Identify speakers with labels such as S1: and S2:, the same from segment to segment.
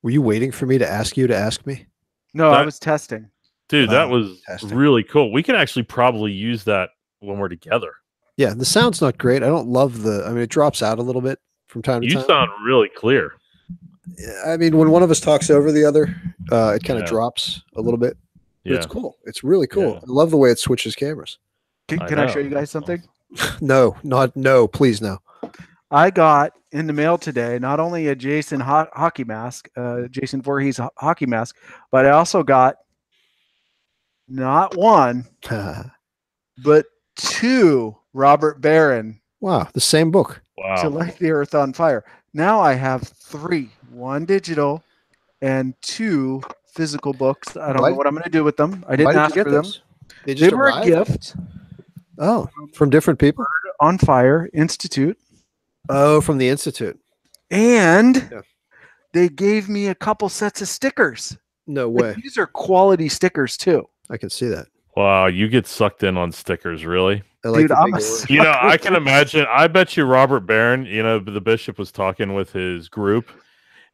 S1: Were you waiting for me to ask you to ask me?
S2: No, I was testing.
S3: Dude, that was
S1: testing.
S3: really cool. We can actually probably use that when we're together.
S1: Yeah, the sound's not great. I don't love it drops out a little bit from time to
S3: You
S1: time.
S3: sound really clear.
S1: I mean, when one of us talks over the other, it kind of drops a little bit. But it's cool. It's really cool.
S3: Yeah.
S1: I love the way it switches cameras.
S2: Can I show you guys something?
S1: No, please no.
S2: I got in the mail today not only a Jason hockey mask, Jason Voorhees hockey mask, but I also got not one, but two Robert Barron.
S1: Wow, the same book.
S3: Wow.
S2: To Light the Earth on Fire. Now I have three, one digital and two physical books. I don't know what I'm going to do with them. I didn't ask for them. They were a gift.
S1: Oh, from different people?
S2: On Fire Institute.
S1: Oh, from the Institute.
S2: And they gave me a couple sets of stickers.
S1: No way.
S2: These are quality stickers too.
S1: I can see that.
S3: Wow, you get sucked in on stickers, really?
S2: Dude, I'm
S3: I can imagine. I bet you Robert Barron, the bishop was talking with his group,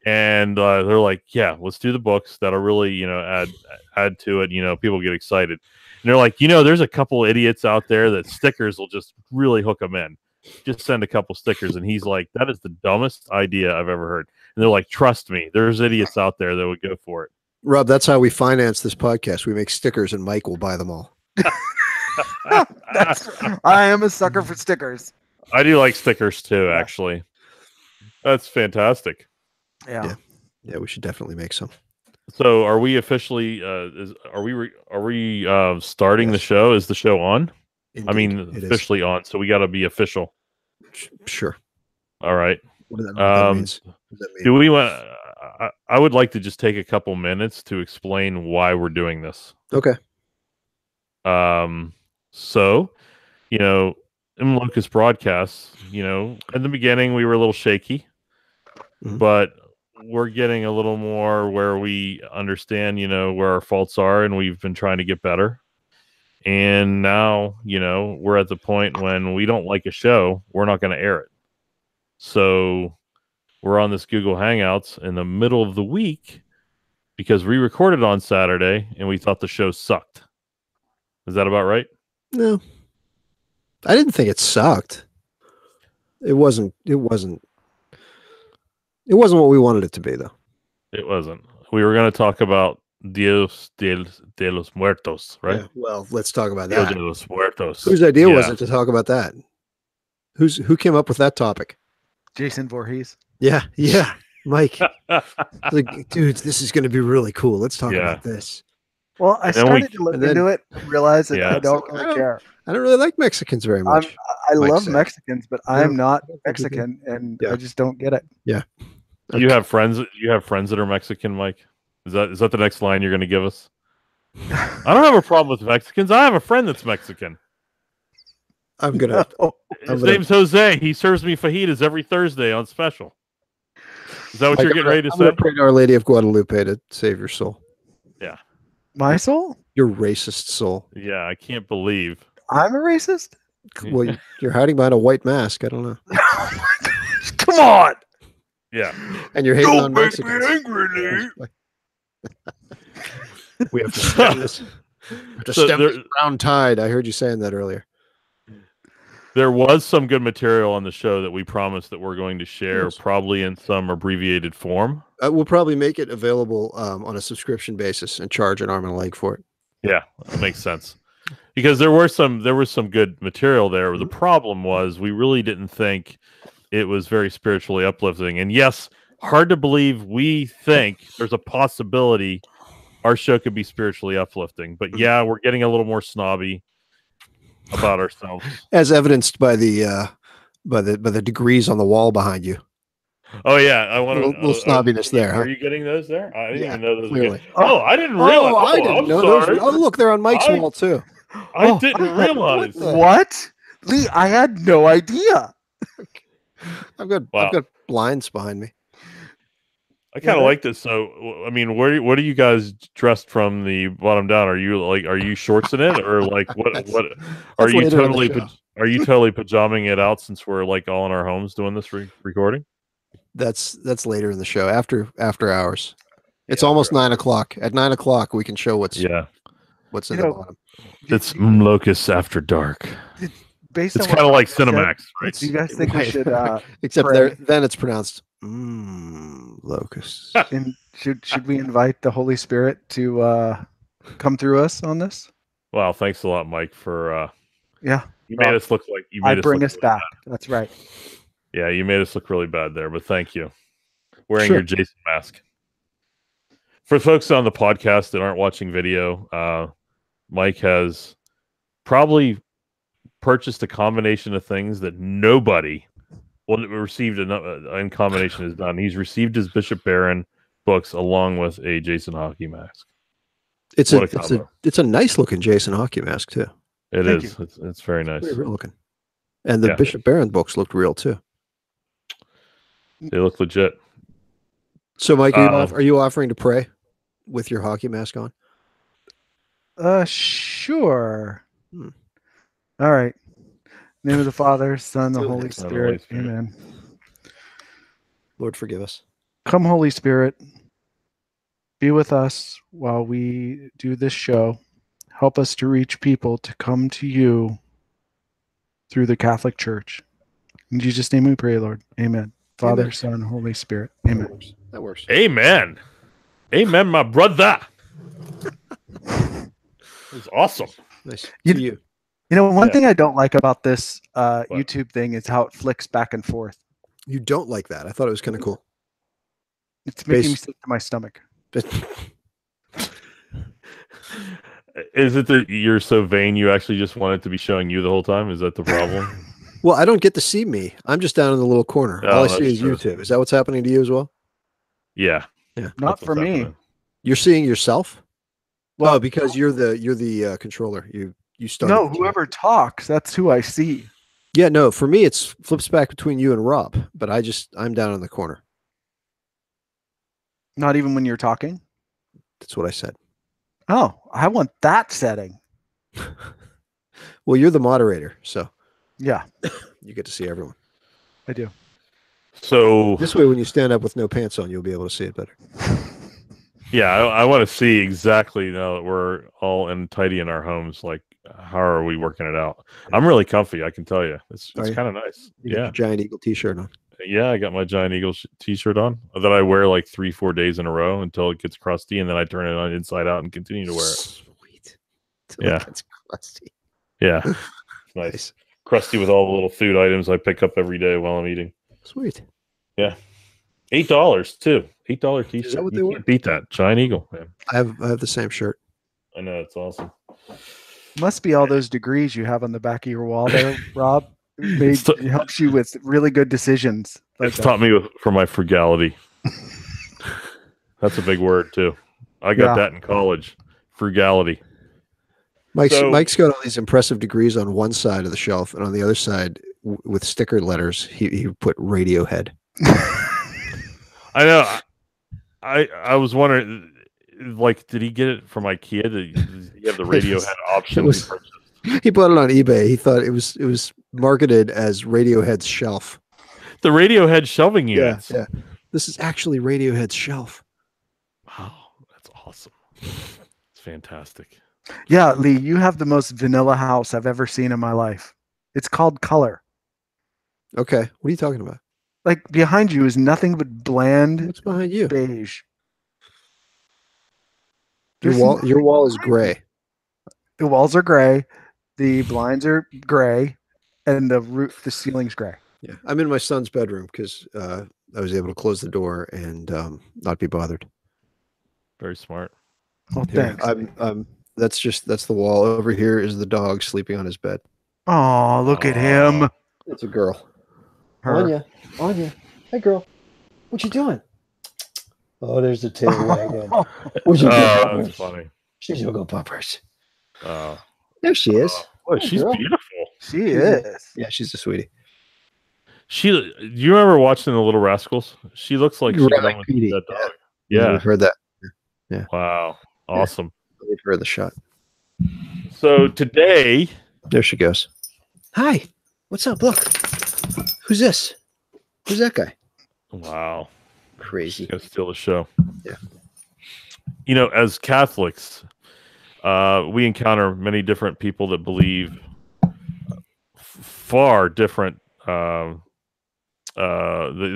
S3: and they're like, yeah, let's do the books that'll really, add to it. People get excited. And they're like, there's a couple idiots out there that stickers will just really hook them in. Just send a couple stickers. And he's like, that is the dumbest idea I've ever heard. And they're like, trust me, there's idiots out there that would go for it.
S1: Rob, that's how we finance this podcast. We make stickers and Mike will buy them all.
S2: I am a sucker for stickers.
S3: I do like stickers too, actually. That's fantastic.
S2: Yeah,
S1: we should definitely make some.
S3: So, are we officially? Are we starting the show? Is the show on?
S1: Indeed,
S3: I mean, officially on. So we got to be official.
S1: Sure.
S3: All right.
S1: What does that mean?
S3: Do we want? I would like to just take a couple minutes to explain why we're doing this.
S1: Okay.
S3: So, mmmlocust broadcasts, in the beginning we were a little shaky, but we're getting a little more where we understand, where our faults are, and we've been trying to get better. And now, we're at the point when we don't like a show, we're not going to air it. So we're on this Google Hangouts in the middle of the week because we recorded on Saturday and we thought the show sucked. Is that about right?
S1: No. I didn't think it sucked. It wasn't what we wanted it to be, though.
S3: It wasn't. We were going to talk about Dios de los Muertos, right?
S1: Yeah, well, let's talk about
S3: Dios
S1: that.
S3: de los Muertos.
S1: Whose idea was it to talk about that? Who came up with that topic?
S2: Jason Voorhees.
S1: Yeah, Mike. Like, dudes, this is going to be really cool. Let's talk about this.
S2: Well, I started to look into it and realized that I don't really care.
S1: I don't really like Mexicans very much.
S2: I love Mexicans, but I'm not Mexican, and I just don't get it.
S1: Yeah.
S3: Okay. You have friends that are Mexican, Mike? Is that the next line you're going to give us? I don't have a problem with Mexicans. I have a friend that's Mexican. His name's Jose. He serves me fajitas every Thursday on special. Is that what you're getting ready to say?
S1: I'm going to pray to Our Lady of Guadalupe to save your soul.
S3: Yeah.
S2: My soul?
S1: Your racist soul.
S3: Yeah, I can't believe.
S2: I'm a racist?
S1: Well, you're hiding behind a white mask. I don't know.
S2: Come on.
S3: Yeah.
S1: And you're hating on Mexicans.
S2: Angry.
S1: We have to stem this. This brown tide. I heard you saying that earlier.
S3: There was some good material on the show that we promised that we're going to share, probably in some abbreviated form.
S1: We'll probably make it available on a subscription basis and charge an arm and a leg for it.
S3: Yeah, that makes sense. Because there was some good material there. The problem was we really didn't think it was very spiritually uplifting. And yes, hard to believe we think there's a possibility our show could be spiritually uplifting. But yeah, we're getting a little more snobby about ourselves,
S1: as evidenced by the degrees on the wall behind you.
S3: Oh yeah, I want
S1: a little snobbiness there.
S3: Are you getting those there? I didn't even know those.
S1: Clearly.
S3: I didn't realize.
S1: I didn't know those. Oh, look, they're on Mike's wall too.
S3: I didn't realize.
S2: What, Lee? I had no idea.
S1: I've got blinds behind me.
S3: I kind of like this. So, I mean, what are you guys dressed from the bottom down? Are you shorts in it, or like what are you totally pajaming it out since we're like all in our homes doing this recording?
S1: That's later in the show after hours. It's almost 9 o'clock. At 9 o'clock, we can show what's in the bottom.
S3: It's Locusts After Dark.
S2: Based
S3: it's
S2: on
S3: kind of like Cinemax, right?
S2: Do you guys think we should?
S1: Except then it's pronounced locusts.
S2: And should we invite the Holy Spirit to come through us on this?
S3: Wow, thanks a lot, Mike, for
S2: you
S3: made us look like you made us
S2: bring
S3: look
S2: us
S3: really
S2: back.
S3: bad.
S2: That's right.
S3: Yeah, you made us look really bad there, but thank you. Wearing your Jason mask. For folks on the podcast that aren't watching video, Mike has probably purchased a combination of things that nobody received in combination has done. He's received his Bishop Barron books along with a Jason hockey mask.
S1: It's a nice looking Jason hockey mask too.
S3: Thank you. It's very nice.
S1: It's real looking. And the Bishop Barron books looked real too.
S3: They look legit.
S1: So Mike, are you offering to pray with your hockey mask on?
S2: Sure. All right. In the name of the Father, Son, the Holy Spirit. Amen.
S1: Lord, forgive us.
S2: Come, Holy Spirit, be with us while we do this show. Help us to reach people to come to you through the Catholic Church. In Jesus' name we pray, Lord. Amen. Father, Amen. Son, Holy Spirit. Amen.
S1: That works.
S3: Amen. Amen, my brother. It was awesome.
S1: Nice.
S2: You know, one thing I don't like about this YouTube thing is how it flicks back and forth.
S1: You don't like that? I thought it was kind of cool.
S2: It's making me sick to my stomach.
S3: Is it that you're so vain you actually just want it to be showing you the whole time? Is that the problem?
S1: Well, I don't get to see me. I'm just down in the little corner. All I see is YouTube. Is that what's happening to you as well?
S3: Yeah.
S2: Not for me.
S3: Happening.
S1: You're seeing yourself? Well, because you're the controller. You start.
S2: No, whoever talks, that's who I see.
S1: Yeah, no, for me it's flips back between you and Rob, but I'm down in the corner.
S2: Not even when you're talking?
S1: That's what I said.
S2: Oh, I want that setting.
S1: Well, you're the moderator, so
S2: yeah.
S1: You get to see everyone.
S2: I do.
S3: So
S1: this way when you stand up with no pants on, you'll be able to see it better.
S3: Yeah, I want to see exactly now that we're all tidy in our homes. Like, how are we working it out? I'm really comfy. I can tell you, it's kind of nice.
S1: You got your Giant Eagle T-shirt on.
S3: Yeah, I got my Giant Eagle T-shirt on that I wear like 3-4 days in a row until it gets crusty, and then I turn it on inside out and continue to wear it.
S1: Sweet.
S3: Yeah,
S1: it's crusty.
S3: Yeah, nice. Crusty with all the little food items I pick up every day while I'm eating.
S1: Sweet.
S3: Yeah. $8 too. $8 T-shirt.
S1: Is that what they
S3: can't beat that. Giant Eagle, man.
S1: I have the same shirt.
S3: I know, it's awesome.
S2: Must be all those degrees you have on the back of your wall there, Rob. It helps you with really good decisions.
S3: It's taught me for my frugality. That's a big word too. I got that in college. Frugality.
S1: Mike's got all these impressive degrees on one side of the shelf, and on the other side, with sticker letters, he put Radiohead.
S3: I know. I was wondering, like, did he get it from IKEA? Did he have the Radiohead option?
S1: He bought it on eBay. He thought it was marketed as Radiohead's shelf.
S3: The Radiohead shelving units.
S1: Yeah. This is actually Radiohead's shelf.
S3: Wow, that's awesome. It's fantastic.
S2: Yeah, Lee, you have the most vanilla house I've ever seen in my life. It's called color.
S1: Okay, what are you talking about?
S2: Like, behind you is nothing but bland.
S1: What's behind you?
S2: Beige.
S1: Your wall is gray.
S2: The walls are gray, the blinds are gray, and the ceiling's gray.
S1: Yeah, I'm in my son's bedroom because I was able to close the door and not be bothered.
S3: Very smart.
S2: Well, thanks.
S1: That's the wall. Over here is the dog sleeping on his bed.
S2: Oh, look at him.
S1: It's a girl.
S2: Her.
S1: Anya. Hey, girl. What you doing? Oh, there's the tail wagging. What you doing?
S3: That's funny.
S1: She's gonna go puppers.
S3: Oh.
S1: There she is.
S3: Oh, she's beautiful.
S2: She is.
S1: Yeah, she's a sweetie.
S3: Do you remember watching The Little Rascals? She looks like she's
S1: like Petey.
S3: That dog.
S1: Yeah, we've heard that. Yeah.
S3: Wow. Awesome.
S1: Yeah. We've heard the shot.
S3: So today,
S1: there she goes. Hi. What's up? Look. Who's this? Who's that guy?
S3: Wow.
S1: Crazy.
S3: Gonna steal the show.
S1: Yeah.
S3: You know, as Catholics, we encounter many different people that believe far different. They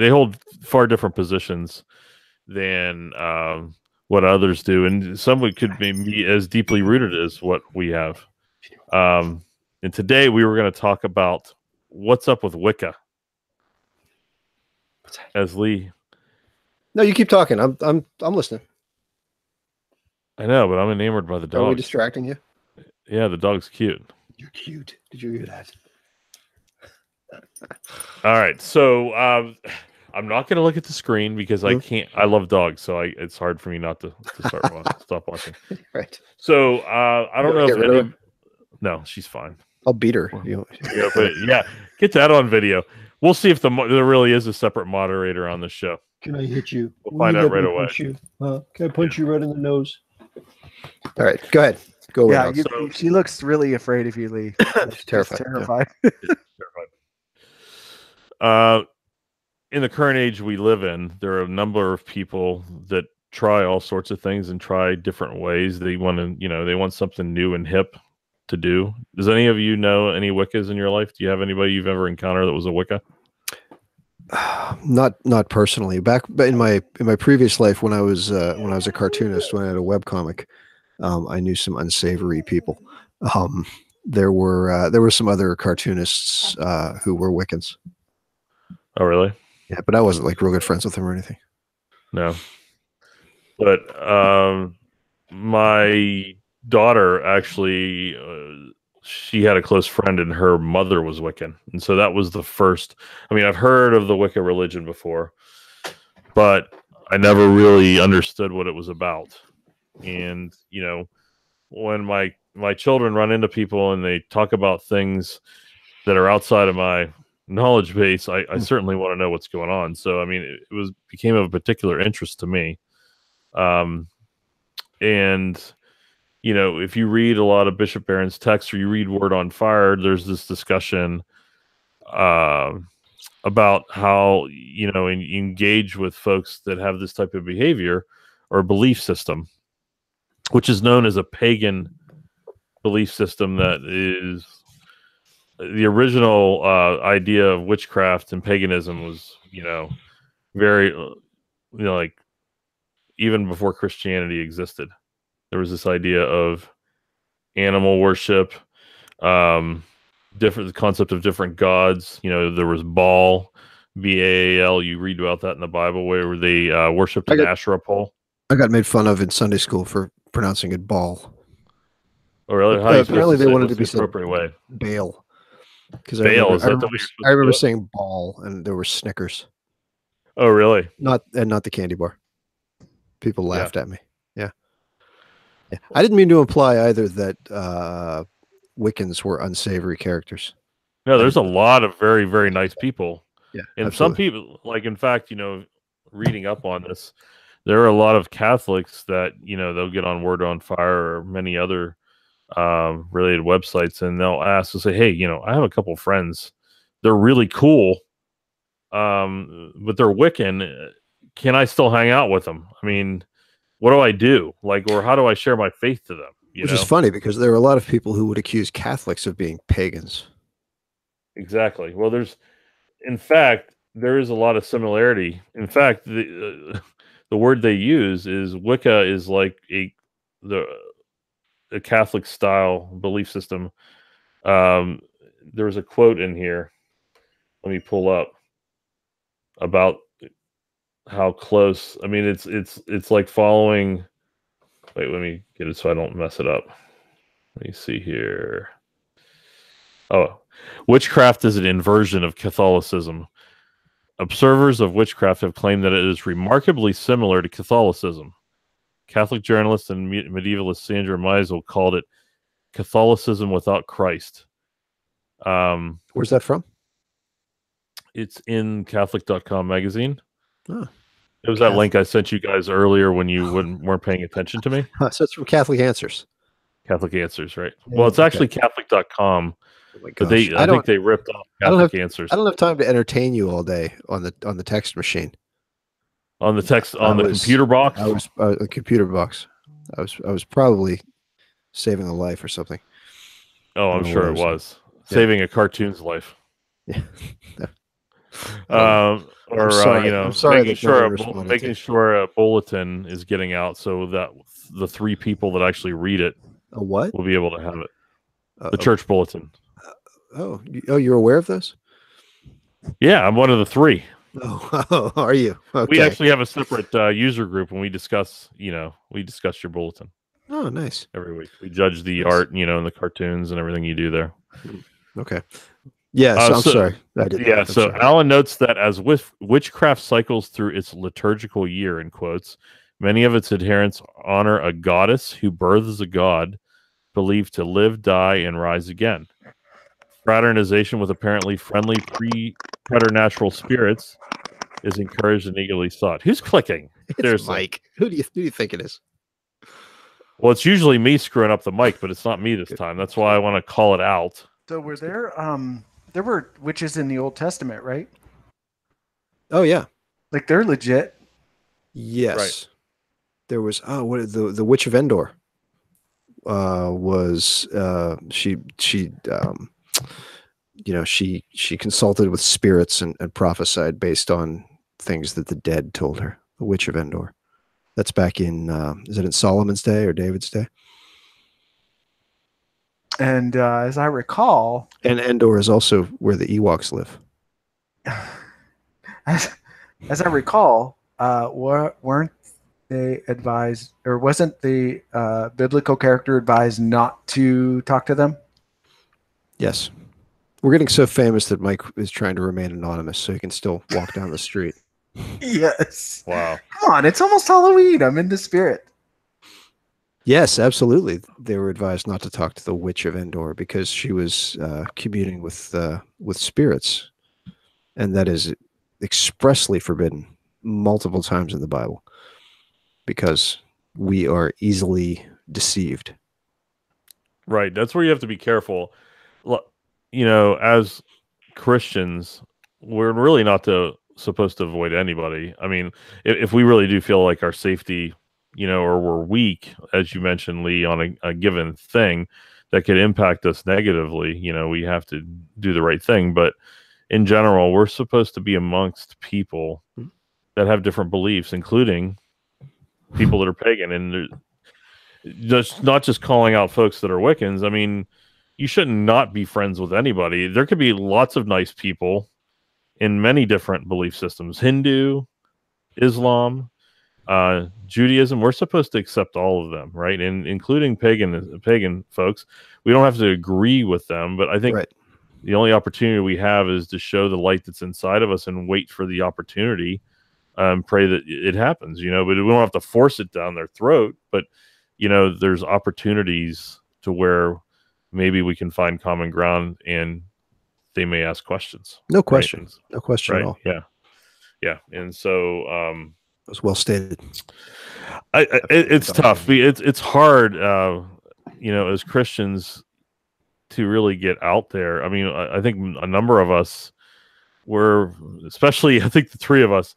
S3: hold far different positions than what others do, and some could be as deeply rooted as what we have. And today we were going to talk about what's up with Wicca. As Lee,
S1: no, you keep talking. I'm listening.
S3: I know, but I'm enamored by the dog.
S1: Are we distracting you?
S3: Yeah, the dog's cute.
S1: You're cute. Did you hear that?
S3: All right, so I'm not going to look at the screen because I can't. I love dogs, so it's hard for me not to stop watching.
S1: Right.
S3: So I don't know if any. No, she's fine.
S1: I'll beat her.
S3: Yeah, get that on video. We'll see if there really is a separate moderator on the show.
S1: Can I hit you?
S3: We'll find out right away.
S1: Can I punch you right in the nose? All right, go ahead. Go.
S2: Yeah, she looks really afraid of you, Lee.
S1: She's terrified.
S2: Terrified.
S3: Yeah. Terrified. In the current age we live in, there are a number of people that try all sorts of things and try different ways. They want to, they want something new and hip to do. Does any of you know any Wiccas in your life? Do you have anybody you've ever encountered that was a Wicca?
S1: Not personally. Back in my previous life, when I was a cartoonist, when I had a webcomic, I knew some unsavory people. There were some other cartoonists who were Wiccans.
S3: Oh, really?
S1: Yeah, but I wasn't like real good friends with them or anything.
S3: No. But my daughter actually, she had a close friend and her mother was Wiccan. And so that was the first. I mean, I've heard of the Wicca religion before, but I never really understood what it was about. And, when my children run into people and they talk about things that are outside of my knowledge base, I certainly want to know what's going on. So, I mean, it became of a particular interest to me. And, if you read a lot of Bishop Barron's text or you read Word on Fire, there's this discussion about how, engage with folks that have this type of behavior or belief system, which is known as a pagan belief system that is the original idea of witchcraft and paganism was, very, like even before Christianity existed, there was this idea of animal worship, the concept of different gods. There was Baal, Baal. You read about that in the Bible where they worshipped an Asherah pole.
S1: I got made fun of in Sunday school for pronouncing it Baal.
S3: Oh, really?
S1: Apparently they wanted to be
S3: the appropriate way.
S1: Baal. Because
S3: I
S1: remember saying ball, and there were Snickers.
S3: Oh, really?
S1: Not the candy bar. People laughed at me. Yeah. I didn't mean to imply either that Wiccans were unsavory characters.
S3: No, there's a lot of very, very nice people.
S1: Yeah,
S3: and
S1: absolutely.
S3: Some people, like in fact, reading up on this, there are a lot of Catholics that they'll get on Word on Fire or many other related websites, and they'll ask to say, hey, I have a couple friends, they're really cool, but they're Wiccan. Can I still hang out with them? I mean, what do I do? Or how do I share my faith to them?
S1: Which is funny because there are a lot of people who would accuse Catholics of being pagans.
S3: Exactly. Well, in fact, there is a lot of similarity. In fact, the word they use is Wicca is like a Catholic style belief system. There was a quote in here. Let me pull up about how close. I mean, it's like following. Wait, let me get it so I don't mess it up. Let me see here. Oh, witchcraft is an inversion of Catholicism. Observers of witchcraft have claimed that it is remarkably similar to Catholicism. Catholic journalist and medievalist Sandra Meisel called it Catholicism without Christ.
S1: Where's that from?
S3: It's in Catholic.com magazine.
S1: Oh,
S3: it was that link I sent you guys earlier when you weren't paying attention to me.
S1: So it's from Catholic Answers.
S3: Catholic Answers, right? Well, it's actually Catholic.com. But I think they ripped off Catholic Answers.
S1: I don't have time to entertain you all day on the text machine.
S3: on the text on the computer box.
S1: I was a computer box. I was probably saving a life or something.
S3: Oh, I'm sure it was saving a cartoon's life.
S1: Yeah.
S3: Or
S1: I'm sorry.
S3: you know,
S1: I'm sorry
S3: making sure a bulletin is getting out so that the 3 people that actually read it
S1: a what
S3: will be able to have it. The church bulletin.
S1: You're aware of this?
S3: Yeah, I'm one of the 3.
S1: Oh, are you? Okay.
S3: We actually have a separate user group when we discuss your bulletin.
S1: Oh, nice.
S3: Every week we judge the art, and the cartoons and everything you do there.
S1: Okay. Yeah, so I'm sorry.
S3: So Alan notes that as witchcraft cycles through its liturgical year, in quotes, many of its adherents honor a goddess who births a god believed to live, die, and rise again. Fraternization with apparently friendly preternatural spirits is encouraged and eagerly sought. Who's clicking?
S1: It's
S3: Seriously.
S1: Mike. Who do you think it is?
S3: Well, it's usually me screwing up the mic, but it's not me this time. That's why I want to call it out.
S2: So were there were witches in the Old Testament, right?
S1: Oh yeah.
S2: Like they're legit.
S1: Yes.
S3: Right.
S1: There was the Witch of Endor was she she consulted with spirits and prophesied based on things that the dead told her. The Witch of Endor. That's back in is it in Solomon's day or David's day?
S2: And as I recall,
S1: and Endor is also where the Ewoks live.
S2: As I recall, weren't they advised, or wasn't the biblical character advised not to talk to them?
S1: Yes. We're getting so famous that Mike is trying to remain anonymous so he can still walk down the street.
S2: Yes.
S3: Wow.
S2: Come on, it's almost Halloween. I'm in the spirit.
S1: Yes, absolutely. They were advised not to talk to the Witch of Endor because she was communing with spirits, and that is expressly forbidden multiple times in the Bible because we are easily deceived.
S3: Right. That's where you have to be careful. As Christians, we're really not supposed to avoid anybody. I mean, if we really do feel like our safety, or we're weak, as you mentioned, Lee, on a given thing that could impact us negatively, we have to do the right thing. But in general, we're supposed to be amongst people that have different beliefs, including people that are pagan. And just not just calling out folks that are Wiccans. I mean, you shouldn't not be friends with anybody. There could be lots of nice people in many different belief systems. Hindu, Islam, Judaism. We're supposed to accept all of them, right? And including pagan folks. We don't have to agree with them, but I think the only opportunity we have is to show the light that's inside of us and wait for the opportunity. Pray that it happens, but we don't have to force it down their throat. But there's opportunities to where maybe we can find common ground and they may ask questions.
S1: No question.
S3: Right?
S1: No question at all.
S3: Yeah. And so
S1: it was well stated.
S3: It's tough. It's hard, as Christians to really get out there. I mean, I think a number of us were, especially I think the 3 of us,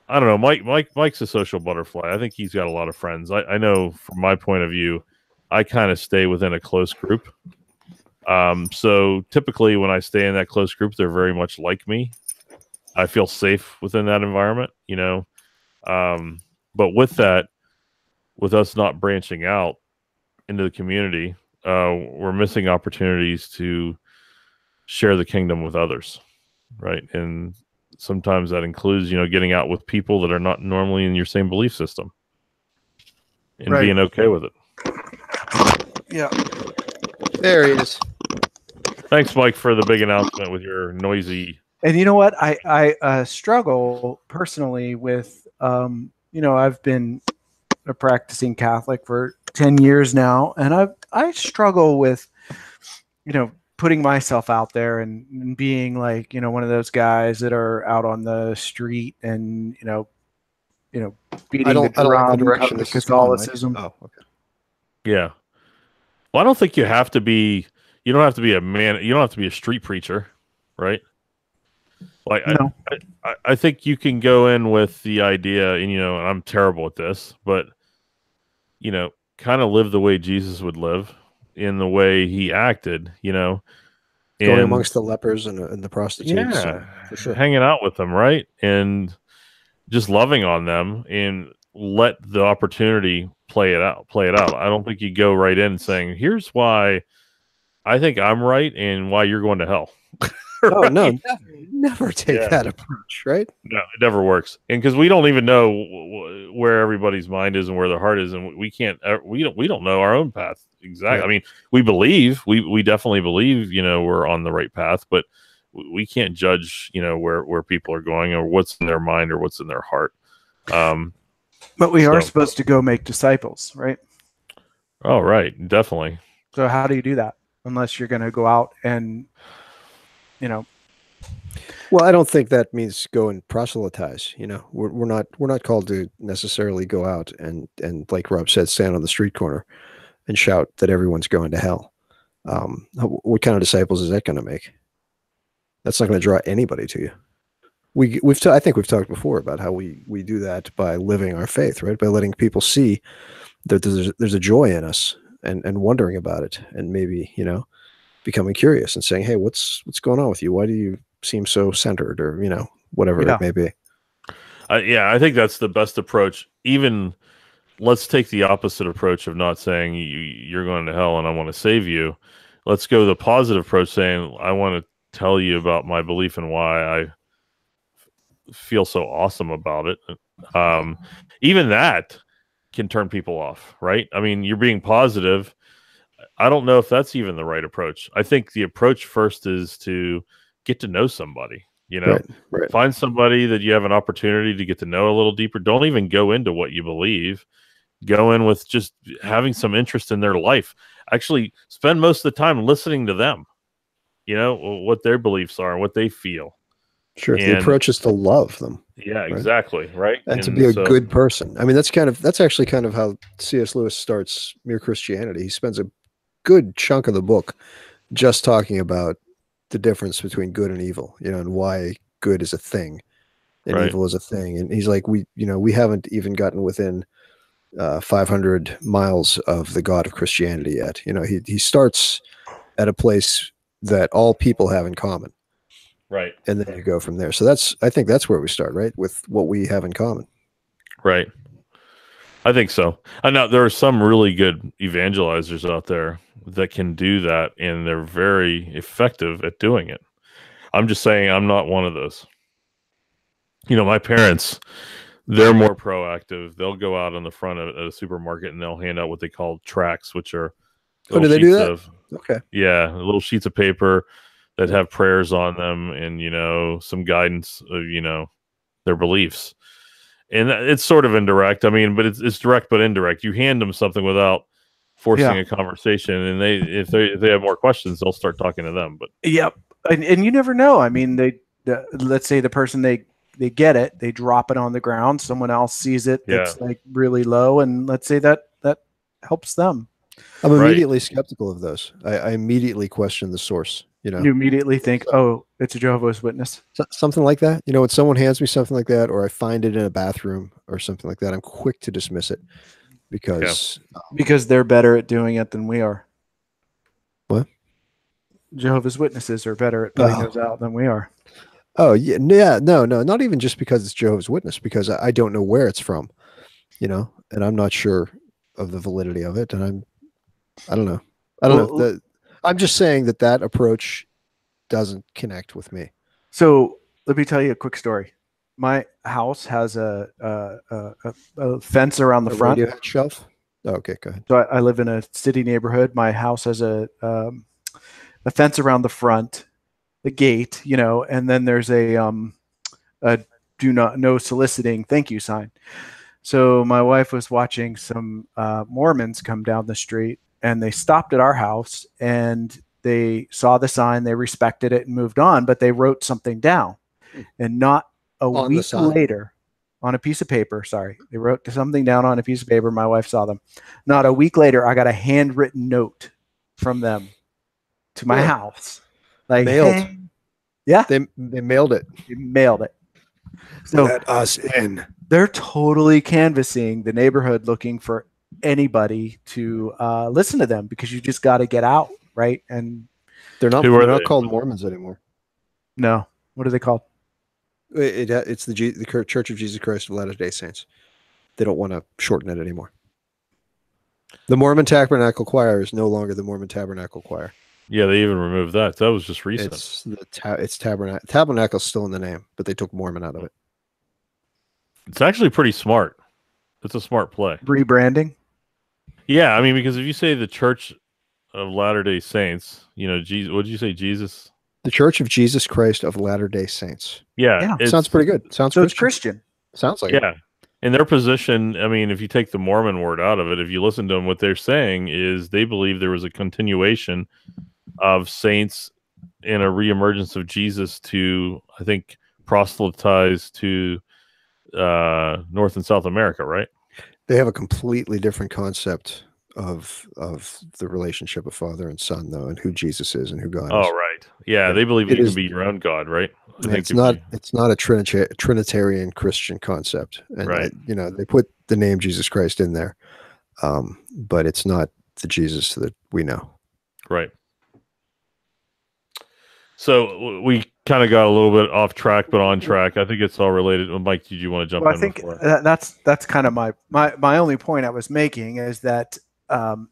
S3: I don't know, Mike's a social butterfly. I think he's got a lot of friends. I know from my point of view, I kind of stay within a close group. So typically when I stay in that close group, they're very much like me. I feel safe within that environment, but with us not branching out into the community, we're missing opportunities to share the kingdom with others. Right. And sometimes that includes, getting out with people that are not normally in your same belief system and being okay with it.
S2: Yeah.
S1: There he is.
S3: Thanks, Mike, for the big announcement with your noisy.
S2: And you know what? I struggle personally with, I've been a practicing Catholic for 10 years now, and I struggle with, putting myself out there and being like, one of those guys that are out on the street and, beating the drum of Catholicism.
S1: Oh, okay.
S3: Yeah. Well, I don't think you have to be. You don't have to be a man. You don't have to be a street preacher, right? Like
S2: No.
S3: I think you can go in with the idea, and and I'm terrible at this, but kind of live the way Jesus would live in the way he acted,
S1: Going
S3: and
S1: amongst the lepers and the prostitutes,
S3: yeah,
S1: and for sure.
S3: hanging out with them, right? And just loving on them and let the opportunity play it out. I don't think you go right in saying, here's why I think I'm right and why you're going to hell.
S1: Oh no,
S3: Right?
S1: never take
S3: Yeah.
S1: that approach, right?
S3: No, it never works. And because we don't even know where everybody's mind is and where their heart is, and we can't, we don't know our own path exactly.
S1: Right.
S3: I mean, we definitely believe, we're on the right path, but we can't judge, where people are going or what's in their mind or what's in their heart.
S2: But we are supposed to go make disciples, right?
S3: Oh, right, definitely.
S2: So how do you do that unless you're going to go out and,
S1: Well, I don't think that means go and proselytize. We're not called to necessarily go out and like Rob said, stand on the street corner and shout that everyone's going to hell. What kind of disciples is that going to make? That's not going to draw anybody to you. I think we've talked before about how we do that by living our faith, right? By letting people see that there's a joy in us and wondering about it, and maybe becoming curious and saying, hey, what's going on with you? Why do you seem so centered, or whatever it may be?
S3: I think that's the best approach. Even let's take the opposite approach of not saying you're going to hell and I want to save you. Let's go the positive approach, saying I want to tell you about my belief and why I feel so awesome about it. Even that can turn people off, right? I mean, you're being positive. I don't know if that's even the right approach. I think the approach first is to get to know somebody,
S1: Right.
S3: Find somebody that you have an opportunity to get to know a little deeper. Don't even go into what you believe. Go in with just having some interest in their life. Actually spend most of the time listening to them, what their beliefs are and what they feel.
S1: Sure. The approach is to love them.
S3: Yeah,
S1: right?
S3: exactly. Right.
S1: And to be a good person. I mean, that's actually kind of how C.S. Lewis starts Mere Christianity. He spends a good chunk of the book just talking about the difference between good and evil, and why good is a thing and evil is a thing. And he's like, we haven't even gotten within 500 miles of the God of Christianity yet. He starts at a place that all people have in common.
S3: Right.
S1: And then you go from there. So I think that's where we start, right? With what we have in common.
S3: Right. I think so. I know there are some really good evangelizers out there that can do that, and they're very effective at doing it. I'm just saying I'm not one of those. My parents, they're more proactive. They'll go out on the front of a supermarket and they'll hand out what they call tracts, which are
S1: do they do that? Okay.
S3: Yeah, little sheets of paper that have prayers on them and some guidance of their beliefs. And it's sort of indirect. I mean, but it's direct but indirect. You hand them something without forcing a conversation, and if they have more questions, they'll start talking to them. But
S2: and you never know. I mean, let's say the person they get it, they drop it on the ground. Someone else sees it that's like really low, and let's say that helps them.
S1: I'm immediately skeptical of those. I immediately question the source.
S2: You immediately think, oh, it's a Jehovah's Witness.
S1: Something like that. When someone hands me something like that, or I find it in a bathroom or something like that, I'm quick to dismiss it because
S2: they're better at doing it than we are.
S1: What?
S2: Jehovah's Witnesses are better at putting those out than we are.
S1: Oh, yeah. No, not even just because it's Jehovah's Witness, because I don't know where it's from, and I'm not sure of the validity of it. And I don't know. I'm just saying that approach doesn't connect with me.
S2: So let me tell you a quick story. My house has a fence around the front.
S1: Radio shelf? Oh, okay, go ahead.
S2: So I live in a city neighborhood. My house has a fence around the front, the gate, and then there's a no soliciting thank you sign. So my wife was watching some Mormons come down the street, and they stopped at our house and they saw the sign, they respected it and moved on, but they wrote something down. And not a week later, on a piece of paper, they wrote something down on a piece of paper. My wife saw them. Not a week later, I got a handwritten note from them to my house. Like,
S1: mailed.
S2: hey, Yeah,
S1: They mailed it.
S2: they mailed it. So
S1: Let us in.
S2: they're totally canvassing the neighborhood, looking for anybody to listen to them, because you just got to get out, right? And
S1: They're not.
S3: Who are
S1: They're not
S3: they?
S1: called Mormons anymore.
S2: no, what are they called?
S1: It's the Church of Jesus Christ of Latter-day Saints. They don't want to shorten it anymore. The Mormon Tabernacle Choir is no longer the Mormon Tabernacle Choir.
S3: Yeah, they even removed that. That was just recent.
S1: It's Tabernacle. Tabernacle's still in the name, but they took Mormon out of it.
S3: It's actually pretty smart. It's a smart play.
S2: Rebranding.
S3: Yeah, I mean, because if you say the Church of Latter-day Saints, Jesus, what did you say, Jesus?
S1: The Church of Jesus Christ of Latter-day Saints.
S3: Yeah,
S2: Yeah.
S1: Sounds pretty good. Sounds
S2: So it's
S1: Christian.
S2: Christian.
S1: Sounds like it.
S3: yeah. In their position, I mean, if you take the Mormon word out of it, if you listen to them, what they're saying is they believe there was a continuation of saints in a reemergence of Jesus to, I think, proselytize to North and South America, right?
S1: They have a completely different concept of the relationship of Father and Son, though, and who Jesus is and who God
S3: Oh,
S1: is.
S3: right. Yeah,
S1: Yeah.
S3: they believe
S1: It
S3: you
S1: is-
S3: can be your own God, right? I think
S1: It's not a Trinitarian Christian concept, and
S3: Right.
S1: they put the name Jesus Christ in there, but it's not the Jesus that we know.
S3: right. So we kind of got a little bit off track, but on track. I think it's all related. Well, Mike, did you want to jump
S2: Well, I
S3: in
S2: think
S3: before?
S2: that's kind of my only point I was making, is that there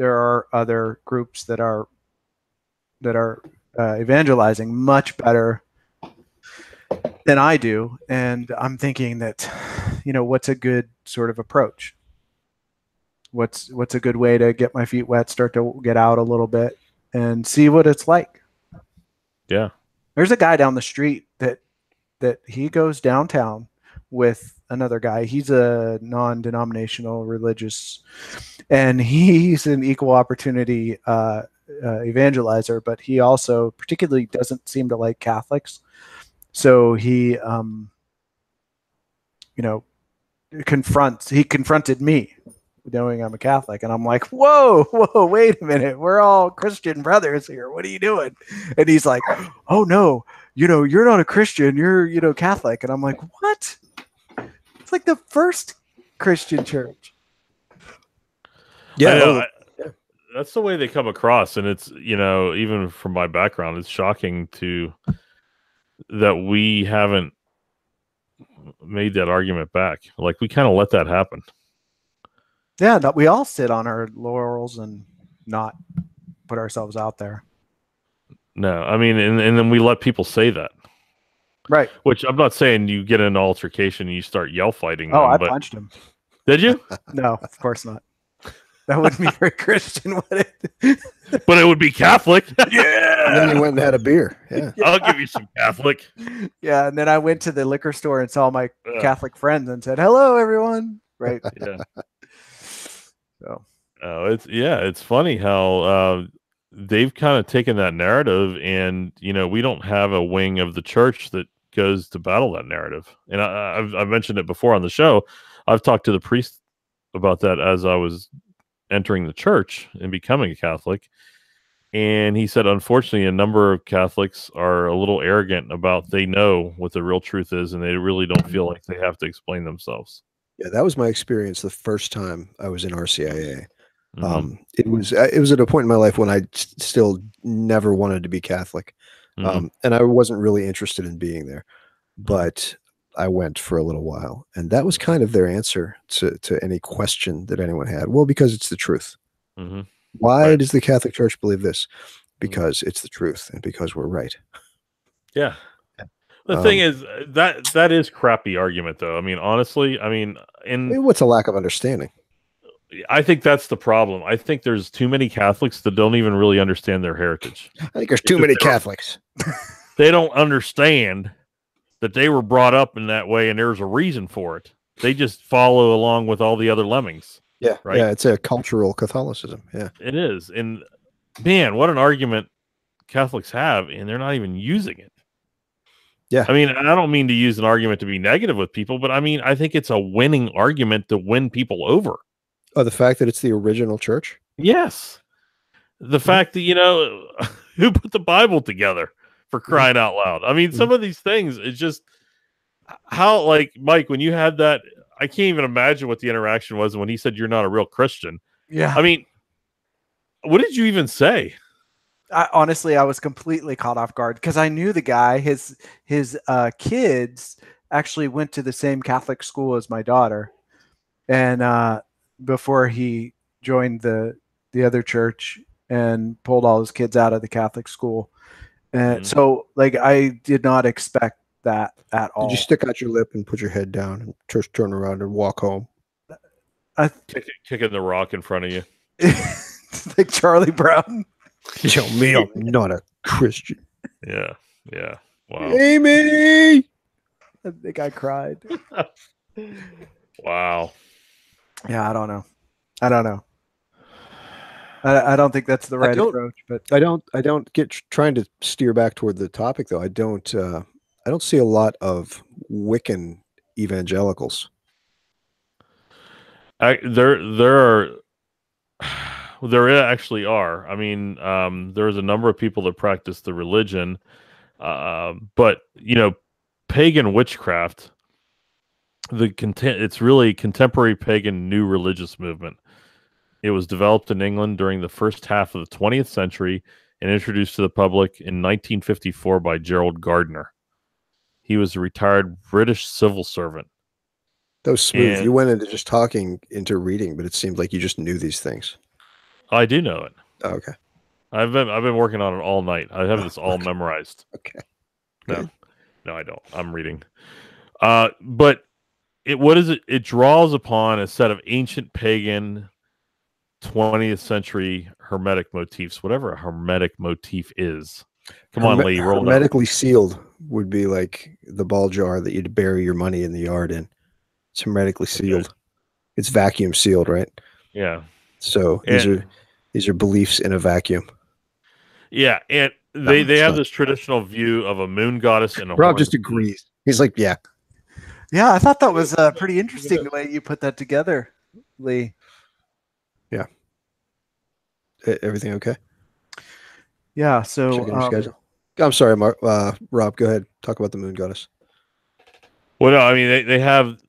S2: are other groups that are evangelizing much better than I do, and I'm thinking that what's a good sort of approach? What's a good way to get my feet wet, start to get out a little bit, and see what it's like?
S3: Yeah.
S2: There's a guy down the street that he goes downtown with another guy. He's a non-denominational religious, and he's an equal opportunity evangelizer, but he also particularly doesn't seem to like Catholics. So he confronted me, knowing I'm a Catholic, and I'm like, whoa, wait a minute, we're all Christian brothers here. What are you doing? And he's like, oh no, you're not a Christian, you're Catholic. And I'm like, what? It's like the first Christian church.
S3: I know. That's the way they come across, and it's even from my background, it's shocking that we haven't made that argument back. Like, we kind of let that happen.
S2: Yeah, we all sit on our laurels and not put ourselves out there.
S3: No, I mean, and then we let people say that.
S2: Right.
S3: Which I'm not saying you get in an altercation and you start yell fighting.
S2: Oh, I punched him.
S3: Did you?
S2: No, of course not. That wouldn't be very Christian, would it?
S3: But it would be Catholic.
S1: Yeah. And then you went and had a beer. Yeah.
S3: I'll give you some Catholic.
S2: Yeah, and then I went to the liquor store and saw my Catholic friends and said, "Hello, everyone." Right.
S3: Yeah.
S2: So.
S3: It's funny how they've kind of taken that narrative, and we don't have a wing of the church that goes to battle that narrative. And I've mentioned it before on the show. I've talked to the priest about that as I was entering the church and becoming a Catholic, and he said, unfortunately, a number of Catholics are a little arrogant about they know what the real truth is, and they really don't feel like they have to explain themselves.
S1: Yeah, that was my experience the first time I was in RCIA.
S3: Mm-hmm.
S1: It was at a point in my life when I still never wanted to be Catholic, and I wasn't really interested in being there, but I went for a little while, and that was kind of their answer to any question that anyone had. Well, because it's the truth.
S3: Mm-hmm.
S1: Why does the Catholic Church believe this? Because it's the truth, and because we're right.
S3: Yeah. The thing is that is crappy argument, though. I mean, honestly,
S1: what's a lack of understanding?
S3: I think that's the problem. I think there's too many Catholics that don't even really understand their heritage.
S1: I think there's too many Catholics.
S3: They don't understand that they were brought up in that way, and there's a reason for it. They just follow along with all the other lemmings.
S1: Yeah,
S3: right.
S1: Yeah, it's a cultural Catholicism. Yeah,
S3: it is. And man, what an argument Catholics have, and they're not even using it.
S1: Yeah,
S3: I mean, I don't mean to use an argument to be negative with people, but I think it's a winning argument to win people over.
S1: Oh, the fact that it's the original church?
S3: Yes. The fact that, who put the Bible together? for crying out loud. I mean, some of these things, it's just how, like, Mike, when you had that, I can't even imagine what the interaction was when he said you're not a real Christian.
S2: Yeah.
S3: I mean, what did you even say?
S2: Honestly, I was completely caught off guard because I knew the guy. His kids actually went to the same Catholic school as my daughter, and before he joined the other church and pulled all his kids out of the Catholic school, and so like I did not expect that at all.
S1: Did you stick out your lip and put your head down and just turn around and walk home?
S3: Kicking the rock in front of you,
S2: like Charlie Brown.
S1: Tell me I'm not a Christian.
S3: Yeah. Wow.
S1: Amy!
S2: I think I cried.
S3: Wow.
S2: Yeah, I don't know. I don't think that's the right approach, but
S1: I don't get trying to steer back toward the topic though. I don't see a lot of Wiccan evangelicals.
S3: There actually are. I mean, there's a number of people that practice the religion, but pagan witchcraft. It's really contemporary pagan new religious movement. It was developed in England during the first half of the 20th century and introduced to the public in 1954 by Gerald Gardner. He was a retired British civil servant.
S1: That was smooth. You went into just talking into reading, but it seemed like you just knew these things.
S3: I do know it.
S1: Oh, okay.
S3: I've been working on it all night. I have this all memorized.
S1: Okay.
S3: No, I don't. I'm reading. But what is it? It draws upon a set of ancient pagan 20th century hermetic motifs, whatever a hermetic motif is. Come on, Lee. Roll
S1: hermetically sealed would be like the ball jar that you'd bury your money in the yard in. It's hermetically sealed. Okay. It's vacuum sealed, right?
S3: Yeah.
S1: So these are beliefs in a vacuum.
S3: Yeah, and they have this traditional view of a moon goddess and a
S1: Rob just agrees. He's like, yeah.
S2: Yeah, I thought that was pretty interesting the way you put that together, Lee.
S1: Yeah. Everything okay?
S2: Yeah, so
S1: checking your schedule. I'm sorry, Rob, go ahead. Talk about the moon goddess.
S3: Well, no, I mean they have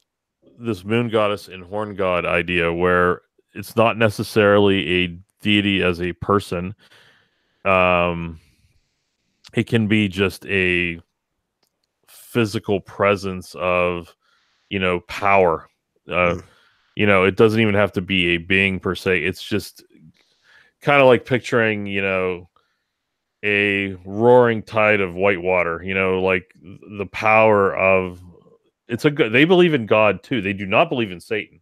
S3: this moon goddess and horn god idea where it's not necessarily a deity as a person. It can be just a physical presence of, power. It doesn't even have to be a being per se. It's just kind of like picturing, a roaring tide of white water, like the power of they believe in God too. They do not believe in Satan.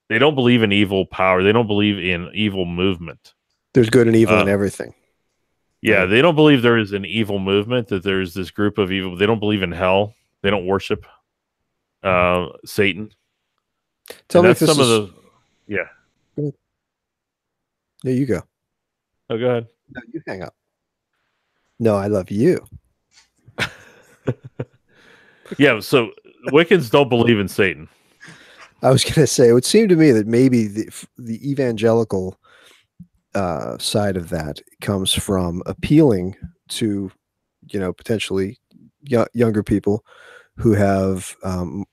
S3: They don't believe in evil power. They don't believe in evil movement.
S1: There's good and evil in everything.
S3: Yeah, they don't believe there is an evil movement, that there's this group of evil. They don't believe in hell. They don't worship Satan.
S1: Tell me if this is...
S3: Yeah.
S1: Go ahead. There you go.
S3: Oh, go ahead.
S1: No, you hang up. No, I love you.
S3: Yeah, so Wiccans don't believe in Satan.
S1: I was going to say, it would seem to me that maybe the evangelical side of that comes from appealing to, potentially younger people who have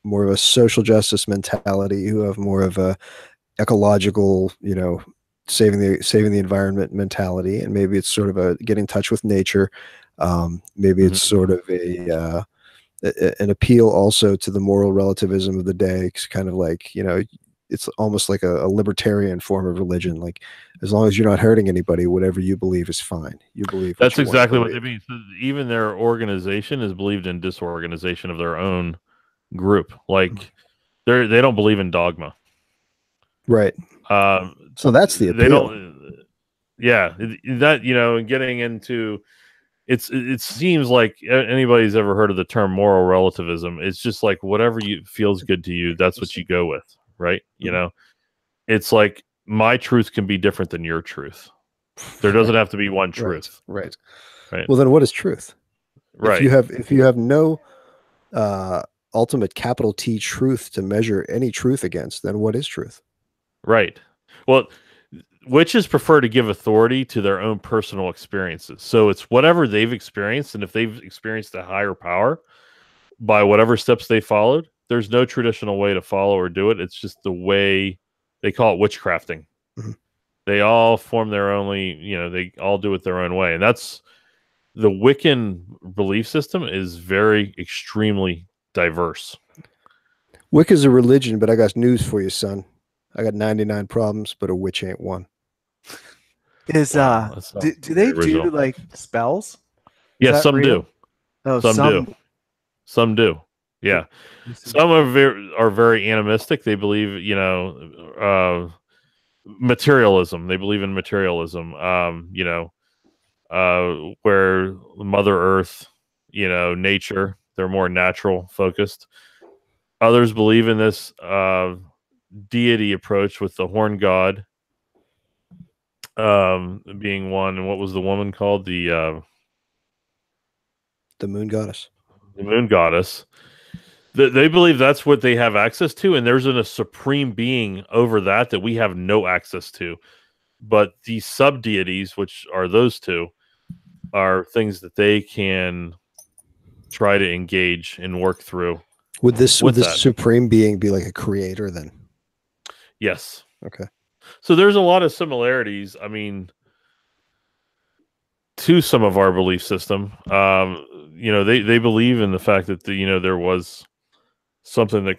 S1: more of a social justice mentality, who have more of a ecological, saving the environment mentality, and maybe it's sort of a get in touch with nature. Maybe it's sort of an appeal also to the moral relativism of the day. It's kind of like, it's almost like a libertarian form of religion. Like, as long as you're not hurting anybody, whatever you believe is fine. You believe
S3: that's exactly what they mean. So even their organization is believed in disorganization of their own group. Like they don't believe in dogma.
S1: Right. So that's the appeal.
S3: They don't. Yeah, that and getting into it seems like anybody's ever heard of the term moral relativism. It's just like whatever feels good to you, that's what you go with. Right? It's like my truth can be different than your truth. There doesn't have to be one truth.
S1: Right. Well, then what is truth?
S3: Right.
S1: If you have no ultimate capital T truth to measure any truth against, then what is truth?
S3: Right. Well, witches prefer to give authority to their own personal experiences. So it's whatever they've experienced, and if they've experienced a higher power by whatever steps they followed, there's no traditional way to follow or do it. It's just the way they call it witchcrafting.
S1: Mhm.
S3: They all form their only, they all do it their own way. And that's the Wiccan belief system is very extremely diverse.
S1: Wicca's a religion, but I got news for you, son. I got 99 problems, but a witch ain't one.
S2: Is
S3: Wow, that sounds
S2: do they
S3: very original.
S2: do like spells? Is
S3: Yeah,
S2: that
S3: some
S2: real?
S3: do.
S2: Oh,
S3: Some do. Some do. Yeah. Some are very animistic. They believe, materialism. They believe in materialism. Where Mother Earth, nature, they're more natural focused. Others believe in this deity approach with the horn god being one. And what was the woman called? The
S1: moon goddess.
S3: The moon goddess. They believe that's what they have access to, and there's a supreme being over that we have no access to. But the sub deities, which are those two, are things that they can try to engage and work through.
S1: Would this
S3: that.
S1: supreme being be like a creator then?
S3: Yes.
S1: Okay.
S3: So there's a lot of similarities. I mean, to some of our belief system. They believe in the fact that there was something that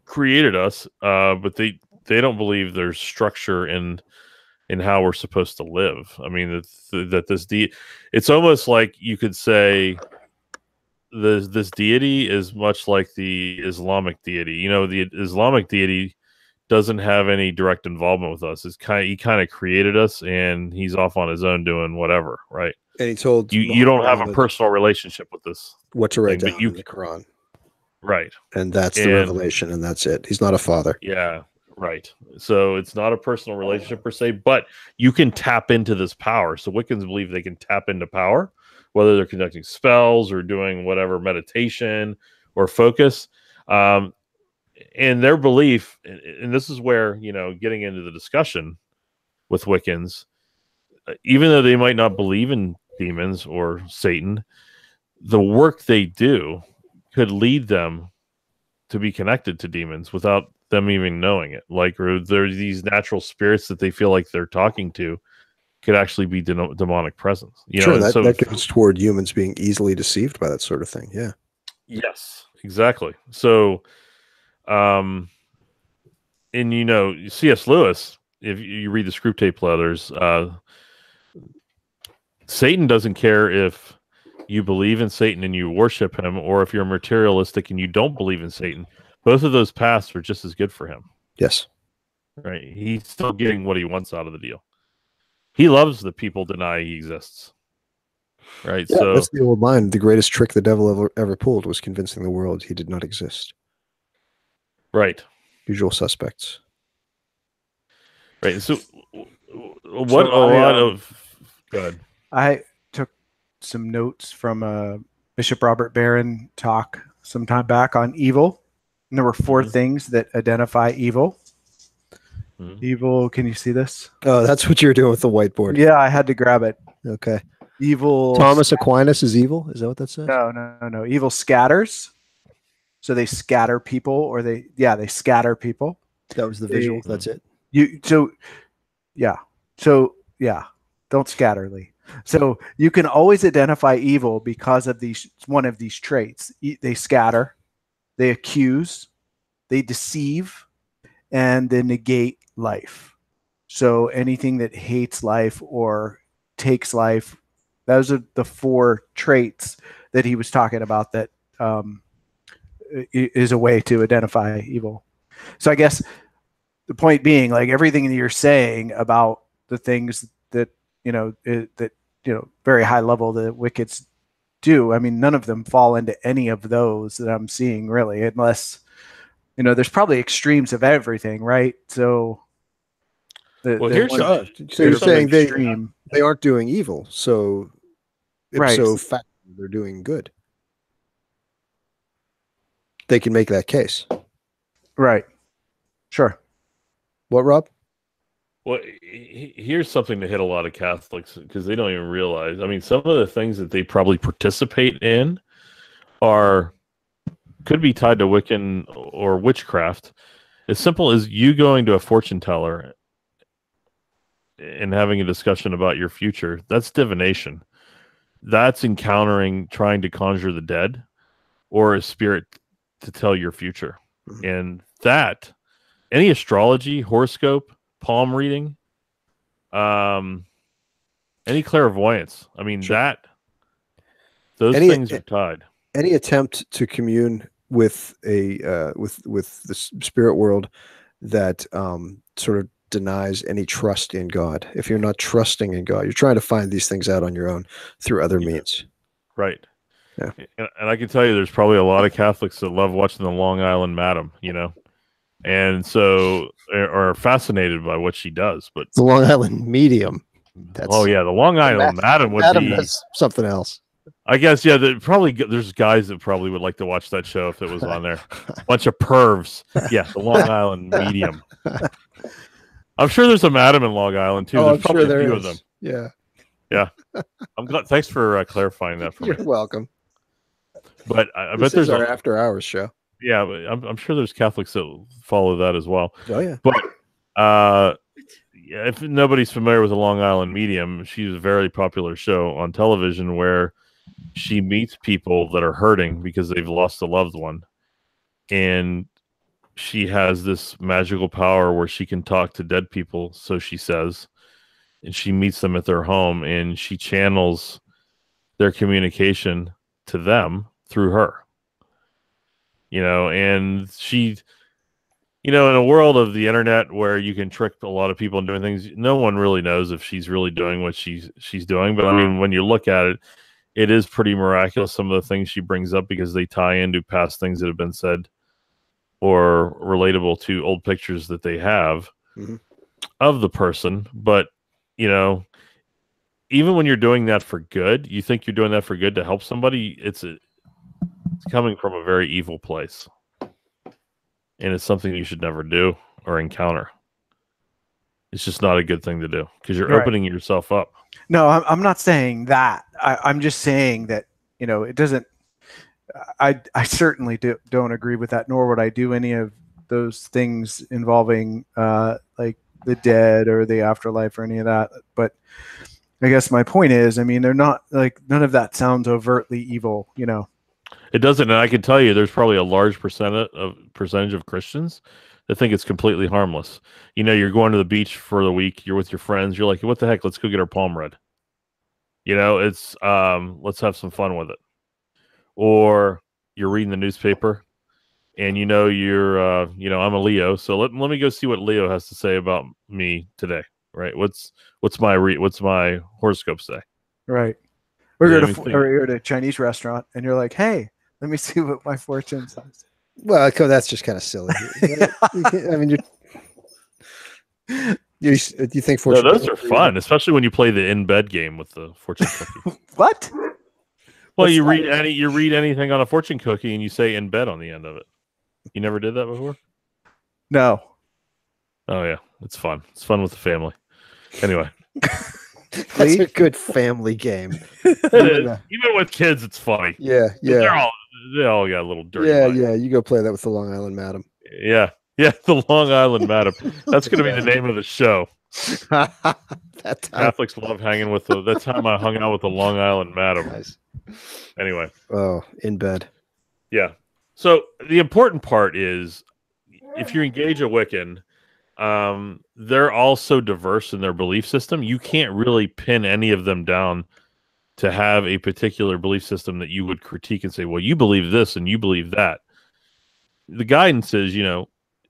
S3: created us, but they don't believe there's structure in how we're supposed to live. I mean, it's almost like you could say this deity is much like the Islamic deity. The Islamic deity doesn't have any direct involvement with us. He kind of created us, and he's off on his own doing whatever, right?
S1: And he told
S3: you don't have a personal relationship with this.
S1: What to write
S3: thing,
S1: down in the Quran.
S3: Right.
S1: And that's the revelation, and that's it. He's not a father.
S3: Yeah, right. So it's not a personal relationship per se, but you can tap into this power. So Wiccans believe they can tap into power, whether they're conducting spells or doing whatever meditation or focus. And their belief, and this is where, getting into the discussion with Wiccans, even though they might not believe in demons or Satan, the work they do could lead them to be connected to demons without them even knowing it. Like, or there's these natural spirits that they feel like they're talking to could actually be demonic presence.
S1: Sure, that goes toward humans being easily deceived by that sort of thing. Yeah.
S3: Yes, exactly. So, and C.S. Lewis, if you read the Screwtape Letters, Satan doesn't care if you believe in Satan and you worship him, or if you're materialistic and you don't believe in Satan. Both of those paths are just as good for him.
S1: Yes.
S3: Right. He's still getting what he wants out of the deal. He loves that people deny he exists. Right.
S1: Yeah,
S3: so
S1: that's the old line. The greatest trick the devil ever pulled was convincing the world he did not exist.
S3: Right.
S1: Usual suspects.
S3: Right. So what a lot of go ahead.
S2: I took some notes from Bishop Robert Barron talk some time back on evil. And there were 4 things that identify evil. Evil, can you see this?
S1: Oh, that's what you're doing with the whiteboard.
S2: Yeah, I had to grab it.
S1: Okay.
S2: Evil.
S1: Thomas Aquinas is evil? Is that what that says?
S2: No. Evil scatters. So they scatter people, or they scatter people.
S1: That was the visual. That's it.
S2: Don't scatter, Lee. So you can always identify evil because of one of these traits. They scatter, they accuse, they deceive, and they negate life. So anything that hates life or takes life, those are the 4 traits that he was talking about that is a way to identify evil. So I guess the point being, like, everything that you're saying about the things that, very high level the Wiccans do, I mean, none of them fall into any of those that I'm seeing, really, unless, there's probably extremes of everything, right? So
S1: so you're saying they aren't doing evil, so ipso facto they're doing good. They can make that case.
S2: Right. Sure.
S1: What, Rob?
S3: Well, here's something to hit a lot of Catholics because they don't even realize. I mean, some of the things that they probably participate in could be tied to Wiccan or witchcraft. As simple as you going to a fortune teller and having a discussion about your future. That's divination. That's encountering trying to conjure the dead or a spirit to tell your future.
S1: Mhm.
S3: And that, any astrology, horoscope, palm reading, any clairvoyance. I mean,
S1: Sure.
S3: those
S1: Any
S3: things are tied.
S1: any attempt to commune with with the spirit world that sort of denies any trust in God. If you're not trusting in God, you're trying to find these things out on your own through other
S3: Yeah.
S1: means.
S3: Right.
S1: Yeah.
S3: And I can tell you there's probably a lot of Catholics that love watching the Long Island Madam, and so are fascinated by what she does. But
S1: The Long Island Medium.
S3: oh yeah, the Long Island Madam would be
S1: That's something else.
S3: I guess yeah. There's guys that probably would like to watch that show if it was on there. Bunch of pervs. Yeah, the Long Island Medium. I'm sure there's a madam in Long Island too.
S1: Oh,
S3: There's
S1: I'm
S3: probably
S1: sure
S3: a few
S1: there
S3: of them.
S1: is.
S3: Yeah. I'm glad. Thanks for clarifying that for me.
S1: You're welcome.
S3: But I bet
S1: This
S3: there's
S1: is our after hours show.
S3: yeah. But I'm sure there's Catholics that follow that as well.
S1: Oh yeah.
S3: But if nobody's familiar with the Long Island Medium, she's a very popular show on television where she meets people that are hurting because they've lost a loved one, and she has this magical power where she can talk to dead people, so she says, and she meets them at their home and she channels their communication to them through her. And she, in a world of the internet where you can trick a lot of people into doing things, no one really knows if she's really doing what she's doing. But I mean, when you look at it, it is pretty miraculous, some of the things she brings up, because they tie into past things that have been said or relatable to old pictures that they have of the person. But, even when you're doing that for good, you think you're doing that for good to help somebody, it's coming from a very evil place. And it's something you should never do or encounter. It's just not a good thing to do because you're opening yourself up.
S2: No, I'm not saying that. I'm just saying that, it doesn't, I certainly don't agree with that, nor would I do any of those things involving like the dead or the afterlife or any of that. But I guess my point is, I mean, they're not like, none of that sounds overtly evil,
S3: It doesn't, and I can tell you there's probably a large percentage of Christians that think it's completely harmless. You're going to the beach for the week, you're with your friends, you're like, what the heck, let's go get our palm read. It's let's have some fun with it. Or you're reading the newspaper and you're I'm a Leo, so let me go see what Leo has to say about me today, right? What's my horoscope say?
S2: Right. Or you're at a Chinese restaurant and you're like, hey, let me see what my fortune says.
S1: Well, that's just kind of silly. I mean, you think fortune?
S3: No, those are fun, especially when you play the in bed game with the fortune cookie.
S2: What?
S3: Well, you read anything on a fortune cookie and you say in bed on the end of it. You never did that before?
S2: No.
S3: Oh yeah, it's fun. It's fun with the family. Anyway,
S1: that's a good family game.
S3: It is. Even with kids, it's funny.
S1: Yeah.
S3: They all got a little dirty.
S1: Yeah. You go play that with the Long Island Madam.
S3: Yeah, the Long Island Madam. That's going to be the name of the show. Catholics love hanging with that time I hung out with the Long Island Madam.
S1: Nice.
S3: Anyway.
S1: Oh, in bed.
S3: Yeah. So the important part is, if you engage a Wiccan, they're all so diverse in their belief system. You can't really pin any of them down to have a particular belief system that you would critique and say, well, you believe this and you believe that. The guidance is,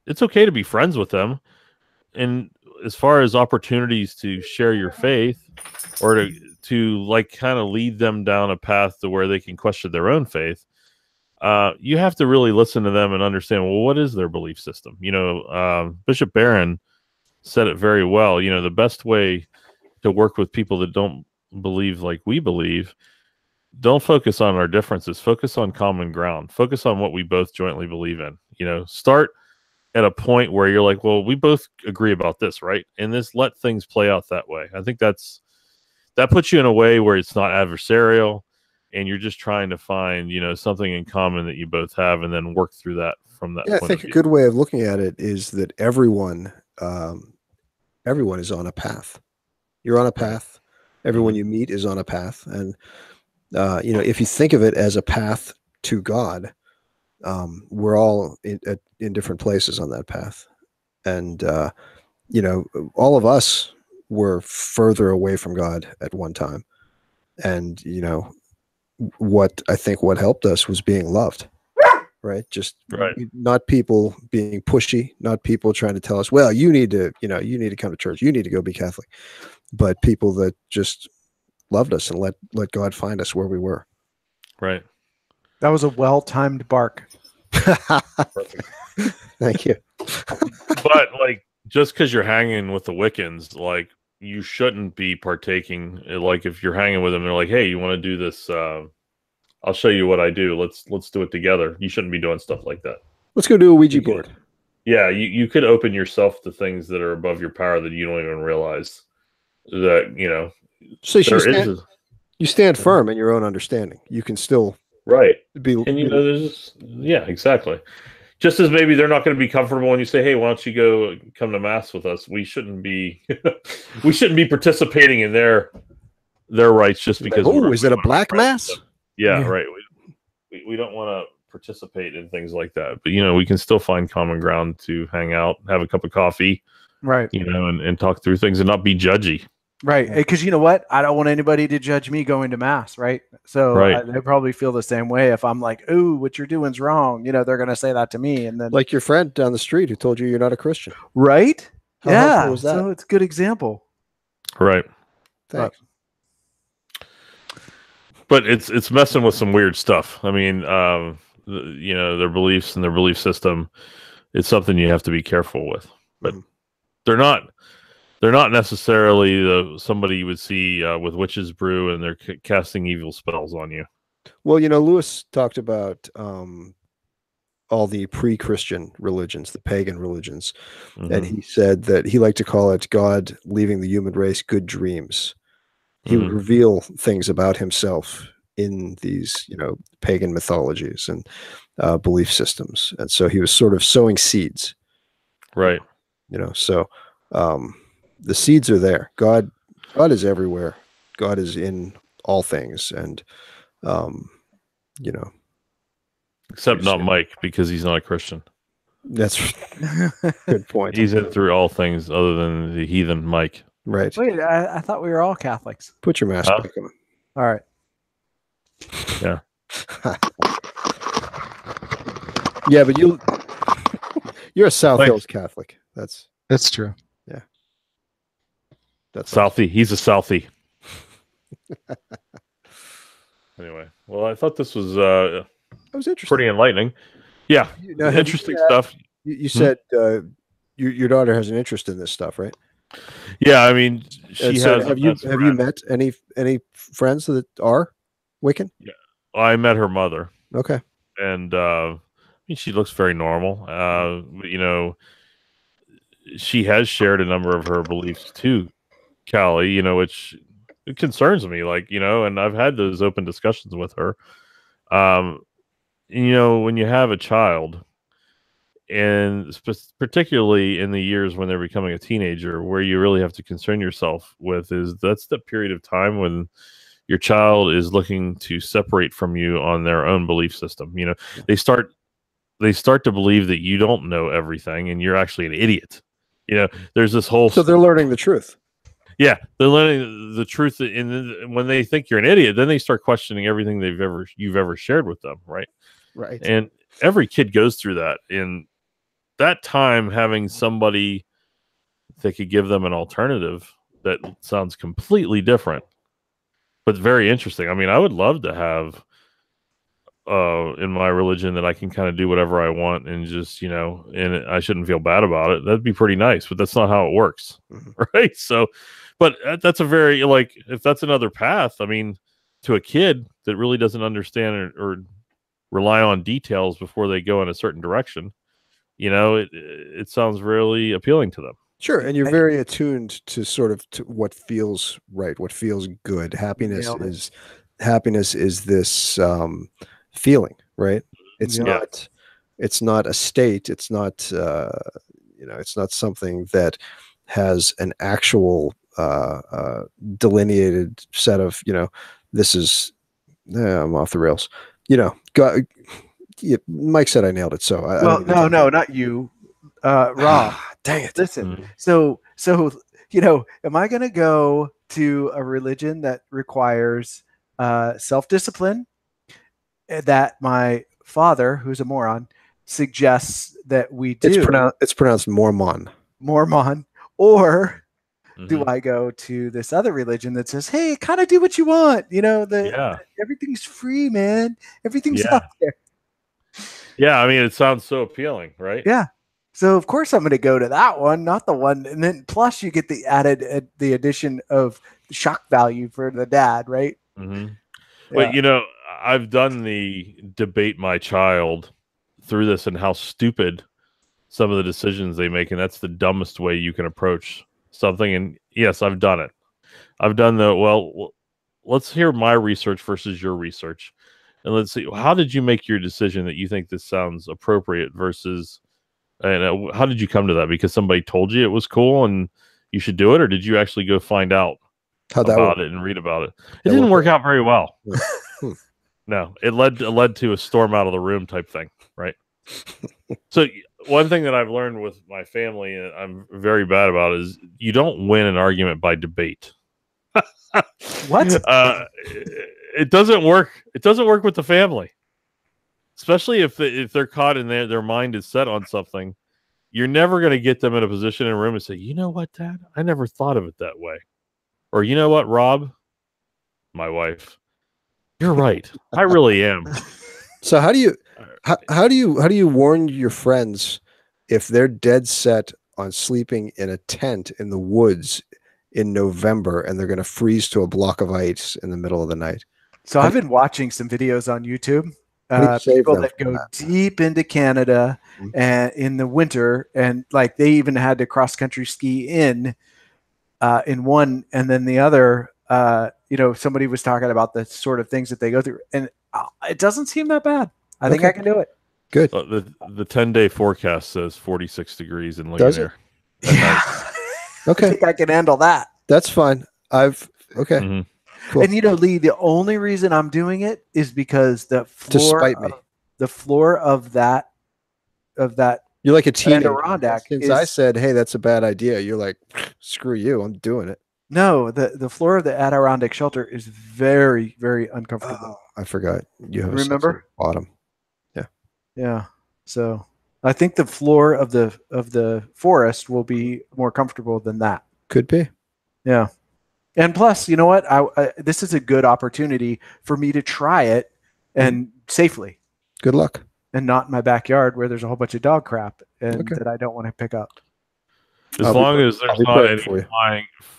S3: it's okay to be friends with them. And as far as opportunities to share your faith or to like kind of lead them down a path to where they can question their own faith, you have to really listen to them and understand, well, what is their belief system? Bishop Barron said it very well. The best way to work with people that don't believe like we believe, don't focus on our differences, focus on common ground, focus on what we both jointly believe in. Start at a point where you're like, well, we both agree about this, right? And let things play out that way. I think that puts you in a way where it's not adversarial, and you're just trying to find, something in common that you both have, and then work through that from that
S1: Yeah, I
S3: point
S1: think
S3: of
S1: a
S3: view.
S1: good way of looking at it is that everyone is on a path. You're on a path. Everyone you meet is on a path. And, if you think of it as a path to God, we're all in different places on that path. And, all of us were further away from God at one time. And, what helped us was being loved, right? Just not people being pushy, not people trying to tell us, well, you need to come to church. You need to go be Catholic, but people that just loved us and let God find us where we were.
S3: Right.
S2: That was a well-timed bark.
S3: Perfect.
S1: Thank you.
S3: But like, just because you're hanging with the Wiccans, like, you shouldn't be partaking. Like, if you're hanging with them, they're like, hey, you want to do this? I'll show you what I do. Let's do it together. You shouldn't be doing stuff like that.
S1: Let's go do a Ouija board.
S3: Yeah, you could open yourself to things that are above your power that you don't even realize that,
S1: So you stand firm in your own understanding. You can still be.
S3: And exactly. Just as maybe they're not going to be comfortable when you say, hey, why don't you come to mass with us? We shouldn't be participating in their rights just because.
S1: Oh, is it a black mass?
S3: Yeah, right. We don't want to participate in things like that, but we can still find common ground to hang out, have a cup of coffee,
S2: right?
S3: And talk through things and not be judgy,
S2: right? Because you know what, I don't want anybody to judge me going to mass, right? So they probably feel the same way. If I'm like, "Ooh, what you're doing's wrong," they're going to say that to me, and then
S1: like your friend down the street who told you you're not a Christian,
S2: right?
S1: How helpful was that?
S2: So it's a good example,
S3: right?
S1: Thanks.
S3: But it's messing with some weird stuff. I mean, their beliefs and their belief system. It's something you have to be careful with. But they're not necessarily somebody you would see with witches brew and they're casting evil spells on you.
S1: Well, Lewis talked about all the pre-Christian religions, the pagan religions, and he said that he liked to call it God leaving the human race good dreams. He would reveal things about himself in these, pagan mythologies and belief systems. And so he was sort of sowing seeds.
S3: Right.
S1: So the seeds are there. God is everywhere. God is in all things. And,
S3: except not Mike, because he's not a Christian.
S1: That's a good point.
S3: He's in through all things other than the heathen Mike.
S1: Right.
S2: Wait, I thought we were all Catholics.
S1: Put your mask back on.
S2: All right.
S3: Yeah.
S1: Yeah, but you're a South Hills Catholic. That's
S2: true.
S1: Yeah. That's
S3: Southie. He's a Southie. Anyway, well, I thought this was
S1: that was interesting.
S3: Pretty enlightening. Yeah, interesting stuff.
S1: You said your daughter has an interest in this stuff, right?
S3: Yeah, I mean, she has.
S1: Have you met any friends that are Wiccan?
S3: Yeah, I met her mother.
S1: Okay,
S3: and I mean, she looks very normal. She has shared a number of her beliefs too, Callie. Which it concerns me. And I've had those open discussions with her. When you have a child, and particularly in the years when they're becoming a teenager, where you really have to concern yourself with that's the period of time when your child is looking to separate from you on their own belief system. They start to believe that you don't know everything and you're actually an idiot. There's this whole.
S1: So they're learning the truth.
S3: Yeah, they're learning the truth, and when they think you're an idiot, then they start questioning everything you've ever shared with them, right?
S1: Right.
S3: And every kid goes through that. In that time, having somebody that could give them an alternative that sounds completely different, but very interesting. I mean, I would love to have in my religion that I can kind of do whatever I want and just, and I shouldn't feel bad about it. That'd be pretty nice, but that's not how it works. Right. So, but that's a very, if that's another path, I mean, to a kid that really doesn't understand or rely on details before they go in a certain direction, it sounds really appealing to them.
S1: Sure, and you're very attuned to sort of to what feels right, what feels good.
S2: Nailed it.
S1: Happiness is this feeling, right? It's
S2: Yeah.
S1: not it's not a state. It's not it's not something that has an actual delineated set of this is I'm off the rails. Mike said I nailed it, so I
S2: Well,
S1: don't even
S2: no, not you, Rob.
S1: dang it.
S2: Listen,
S3: Mhm.
S2: so am I going to go to a religion that requires self-discipline that my father, who's a moron, suggests that we do
S1: It's pronounced Mormon.
S2: Mormon, or do
S3: Mhm.
S2: I go to this other religion that says, "Hey, kind of do what you want.
S3: Yeah.
S2: Everything's free, man. Everything's
S3: Yeah.
S2: out there."
S3: Yeah, I mean, it sounds so appealing, right?
S2: Yeah. So of course I'm going to go to that one, not the one, and then plus you get the addition of shock value for the dad, right?
S3: Mm-hmm.
S2: Yeah.
S3: But I've done the debate my child through this and how stupid some of the decisions they make, and that's the dumbest way you can approach something. And yes, I've done it. I've done let's hear my research versus your research, and let's see, how did you make your decision that you think this sounds appropriate versus, and how did you come to that? Because somebody told you it was cool and you should do it, or did you actually go find out
S1: How'd that
S3: about
S1: work?
S3: it and read about it? It
S1: That
S3: didn't
S1: worked
S3: work out very well.
S1: Hmm.
S3: No, it led to a storm out of the room type thing, right? So one thing that I've learned with my family, and I'm very bad about, is you don't win an argument by debate.
S2: What?
S3: It doesn't work. It doesn't work with the family, especially if they're caught and their mind is set on something. You're never going to get them in a position in a room and say, "You know what, Dad? I never thought of it that way," or "You know what, Rob, my wife, you're right. I really am."
S1: So how do you warn your friends if they're dead set on sleeping in a tent in the woods in November and they're going to freeze to a block of ice in the middle of the night?
S2: So
S1: How
S2: I've been watching some videos on YouTube.
S1: How do you save
S2: People
S1: them
S2: that
S1: from
S2: go
S1: that?
S2: deep into Canada
S1: Mhm.
S2: and in the winter, and like they even had to cross country ski in one, and then the other. Somebody was talking about the sort of things that they go through, and it doesn't seem that bad. I think
S1: Okay.
S2: I can do it.
S1: Good.
S3: The 10-day forecast says 46 degrees in
S1: Does it?
S3: Ligonier.
S2: Yeah.
S1: Okay.
S2: I think I can handle that.
S1: That's fine. Okay.
S3: Mhm.
S1: Cool.
S2: And Lee, the only reason I'm doing it is because
S1: To spite me.
S2: the floor of that
S1: You're like a teenager.
S2: Adirondack
S1: Since I
S2: is
S1: said, "Hey, that's a bad idea," you're like, "Screw you, I'm doing it."
S2: no, the floor of the Adirondack shelter is very, very uncomfortable.
S1: I forgot. You have a
S2: Remember?
S1: sensitive bottom.
S2: Yeah. So I think the floor of the forest will be more comfortable than that.
S1: Could be.
S2: Yeah. And plus, you know what? This is a good opportunity for me to try it and safely,
S1: Good luck.
S2: and not in my backyard where there's a whole bunch of dog crap and
S1: Okay.
S2: that I don't want to pick up.
S3: As
S1: I'll be
S3: long
S1: pray-
S3: as
S1: I'll
S3: there's
S1: be
S3: not
S1: praying
S3: any
S1: for you.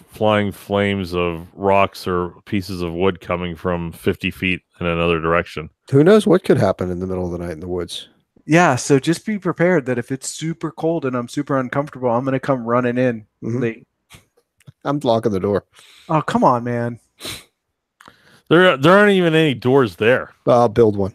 S3: flying flames of rocks or pieces of wood coming from 50 feet in another direction.
S1: Who knows what could happen in the middle of the night in the woods?
S2: Yeah, so just be prepared that if it's super cold and I'm super uncomfortable, I'm going to come running in.
S1: Mhm.
S2: Lee.
S1: I'm locking the door.
S2: Oh, come on, man.
S3: There aren't even any doors there.
S1: I'll build one.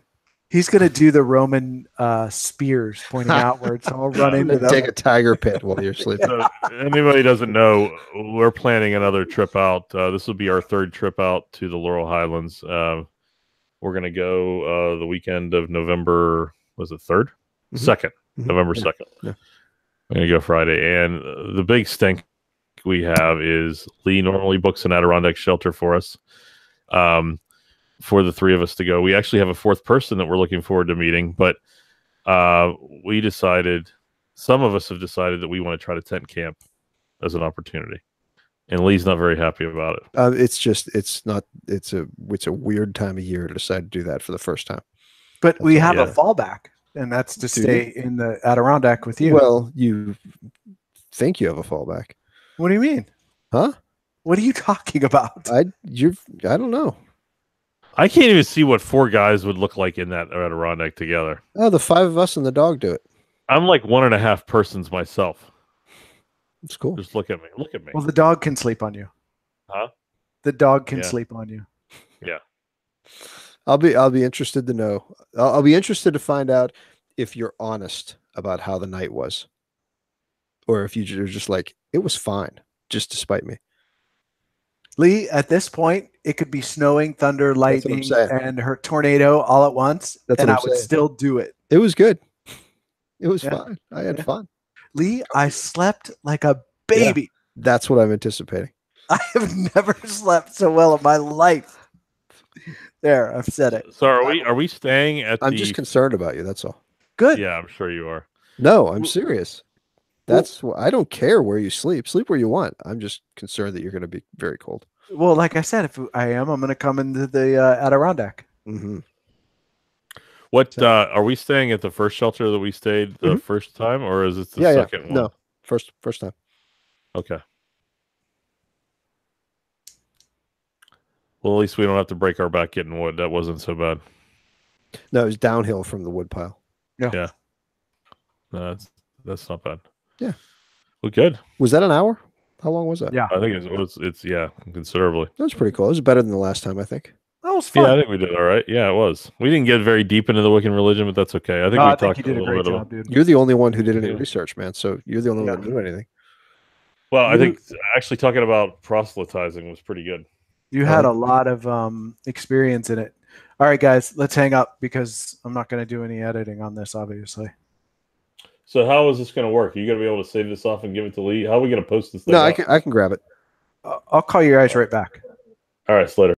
S2: He's going to do the Roman spears pointing outward, so I'll run into them.
S1: Dig a tiger pit while you're sleeping.
S3: So anybody doesn't know, we're planning another trip out. This will be our third trip out to the Laurel Highlands. We're going to go the weekend of November, was it 3rd?
S1: Mhm.
S3: 2nd,
S1: Mhm.
S3: November
S1: Yeah.
S3: 2nd.
S1: Yeah.
S3: We're going to go Friday. And the big stink we have is Lee normally books an Adirondack shelter for us. For the three of us to go. We actually have a fourth person that we're looking forward to meeting, but some of us have decided that we want to try to tent camp as an opportunity. And Lee's not very happy about it.
S1: It's a weird time of year to decide to do that for the first time.
S2: But we have
S3: Yeah.
S2: a fallback, and that's to
S1: Do
S2: stay in the Adirondack with you.
S1: Well, you think you have a fallback.
S2: What do you mean?
S1: Huh?
S2: What are you talking about?
S1: I don't know.
S3: I can't even see what four guys would look like in that Adirondack together.
S1: Oh, the five of us and the dog do it.
S3: I'm like 1.5 persons myself.
S1: It's cool.
S3: Just look at me. Look at me.
S2: Well, the dog can sleep on you.
S3: Huh?
S2: The dog can
S3: Yeah.
S2: sleep on you.
S3: Yeah.
S1: I'll be interested to know. I'll be interested to find out if you're honest about how the night was, or if you're just like it was fine, just to spite me.
S2: Lee, at this point, it could be snowing, thunder,
S1: That's what I'm
S2: lightning,
S1: saying.
S2: and her tornado all at once,
S1: That's
S2: and
S1: what
S2: I
S1: I'm
S2: would
S1: saying.
S2: still do it.
S1: It was good. It was
S2: Yeah.
S1: fine. I had
S2: Yeah.
S1: fun.
S2: Lee, I slept like a baby.
S1: That's what I'm anticipating.
S2: I have never slept so well in my life. There, I've said it.
S3: So are we staying at
S1: I'm
S3: the?
S1: just concerned about you. That's all.
S2: Good.
S3: Yeah, I'm sure you are.
S1: No, I'm serious. That's I don't care where you sleep. Sleep where you want. I'm just concerned that you're going to be very cold.
S2: Well, like I said, if I am, I'm going to come into the Adirondack.
S1: Mm-hmm.
S3: What are we staying at the first shelter that we stayed the first time, or is it the second one?
S1: No, first time.
S3: Okay. Well, at least we don't have to break our back getting wood. That wasn't so bad.
S1: No, it was downhill from the wood pile.
S3: Yeah. No, that's not bad.
S1: Yeah.
S3: Well, good.
S1: Was that an hour? How long was that?
S2: Yeah.
S3: I think it's considerably.
S1: That was pretty cool. It was better than the last time, I think.
S2: That was fun.
S3: Yeah, I think we did all right. Yeah, it was. We didn't get very deep into the Wiccan religion, but that's okay. I think we talked
S2: you did a great job, dude.
S1: You're the only one who did any
S3: Yeah.
S1: research, man. So you're the only one who knew anything.
S3: Well, I think actually talking about proselytizing was pretty good.
S2: You had a lot of experience in it. All right, guys, let's hang up because I'm not going to do any editing on this, obviously.
S3: So how is this going to work? Are you going to be able to save this off and give it to Lee? How are we going to post this thing?
S1: No, I can grab it.
S2: I'll call you guys right back.
S3: All right, Slater.